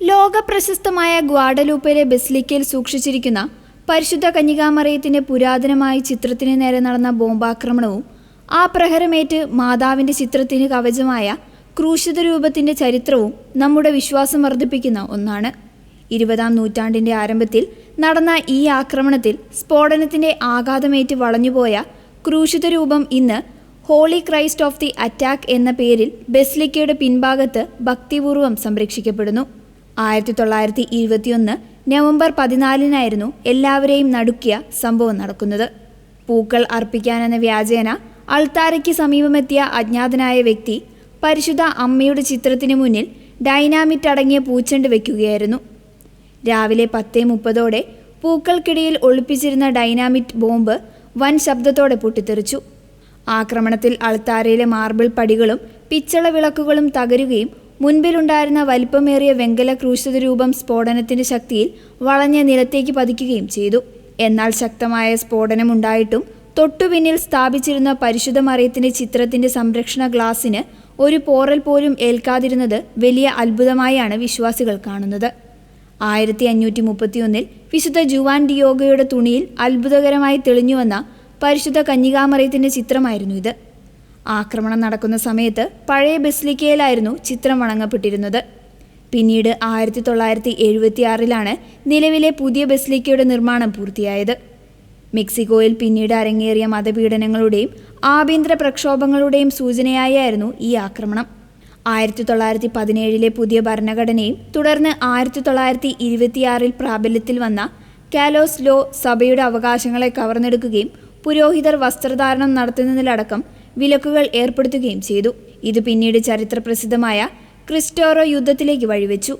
ലോകപ്രശസ്തമായ ഗ്വാഡലൂപ്പയിലെ ബസിലിക്കയിൽ സൂക്ഷിച്ചിരിക്കുന്ന പരിശുദ്ധ കന്യകാമറിയത്തിന്റെ പുരാതനമായ ചിത്രത്തിന് നേരെ നടന്ന ബോംബാക്രമണവും ആ പ്രഹരമേറ്റ് മാതാവിന്റെ ചിത്രത്തിന് കവചമായ ക്രൂശിത രൂപത്തിന്റെ ചരിത്രവും നമ്മുടെ വിശ്വാസം വർദ്ധിപ്പിക്കുന്ന ഒന്നാണ്. 20-ാം നൂറ്റാണ്ടിന്റെ ആരംഭത്തിൽ നടന്ന ഈ ആക്രമണത്തിൽ സ്ഫോടനത്തിന്റെ ആഘാതമേറ്റ് വളഞ്ഞുപോയ ക്രൂശിത രൂപം ഇന്ന് Holy Christ of the attack എന്ന പേരിൽ ബസിലിക്കയുടെ പിൻഭാഗത്ത് ഭക്തിപൂർവ്വം സംരക്ഷിക്കപ്പെടുന്നു. 1921 നവംബർ 14-നായിരുന്നു എല്ലാവരെയും നടുക്കിയ സംഭവം നടക്കുന്നത്. പൂക്കൾ അർപ്പിക്കാനെന്ന വ്യാജേന അൾത്താരയ്ക്ക് സമീപമെത്തിയ അജ്ഞാതനായ വ്യക്തി പരിശുദ്ധ അമ്മയുടെ ചിത്രത്തിന് മുന്നിൽ ഡൈനാമിറ്റ് അടങ്ങിയ പൂച്ചെണ്ട് വയ്ക്കുകയായിരുന്നു. രാവിലെ 10:30 പൂക്കൾക്കിടയിൽ ഒളിപ്പിച്ചിരുന്ന ഡൈനാമിറ്റ് ബോംബ് വൻ ശബ്ദത്തോടെ പൊട്ടിത്തെറിച്ചു. ആക്രമണത്തിൽ അൾത്താരയിലെ മാർബിൾ പടികളും പിച്ചള വിളക്കുകളും തകരുകയും മുൻപിലുണ്ടായിരുന്ന വലിപ്പമേറിയ വെങ്കല ക്രൂശിത രൂപം സ്ഫോടനത്തിന്റെ ശക്തിയിൽ വളഞ്ഞ നിലത്തേക്ക് പതിക്കുകയും ചെയ്തു. എന്നാൽ ശക്തമായ സ്ഫോടനമുണ്ടായിട്ടും തൊട്ടുപിന്നിൽ സ്ഥാപിച്ചിരുന്ന പരിശുദ്ധ മറിയത്തിന്റെ ചിത്രത്തിന്റെ സംരക്ഷണ ഗ്ലാസിന് ഒരു പോറൽ പോലും ഏൽക്കാതിരുന്നത് വലിയ അത്ഭുതമായാണ് വിശ്വാസികൾ കാണുന്നത്. 1531 വിശുദ്ധ ജുവാൻ ഡിയോഗയുടെ തുണിയിൽ അത്ഭുതകരമായി തെളിഞ്ഞുവന്ന പരിശുദ്ധ കന്യകാമറിയത്തിന്റെ ചിത്രമായിരുന്നു ഇത്. ആക്രമണം നടക്കുന്ന സമയത്ത് പഴയ ബസിലിക്കയിലായിരുന്നു ചിത്രം വണങ്ങപ്പെട്ടിരുന്നത്. പിന്നീട് 1976-ലാണ് നിലവിലെ പുതിയ ബസിലിക്കയുടെ നിർമ്മാണം പൂർത്തിയായത്. മെക്സിക്കോയിൽ പിന്നീട് അരങ്ങേറിയ മതപീഡനങ്ങളുടെയും ആഭ്യന്തര പ്രക്ഷോഭങ്ങളുടെയും സൂചനയായിരുന്നു ഈ ആക്രമണം. 1917-ലെ പുതിയ ഭരണഘടനയും തുടർന്ന് 1926-ൽ പ്രാബല്യത്തിൽ വന്ന കാലോസ് ലോ സഭയുടെ അവകാശങ്ങളെ കവർന്നെടുക്കുകയും പുരോഹിതർ വസ്ത്രധാരണം നടത്തുന്നതിലടക്കം വിലക്കുകൾ ഏർപ്പെടുത്തുകയും ചെയ്തു. ഇത് പിന്നീട് ചരിത്രപ്രസിദ്ധമായ ക്രിസ്റ്റോറോ യുദ്ധത്തിലേക്ക് വഴിവെച്ചു.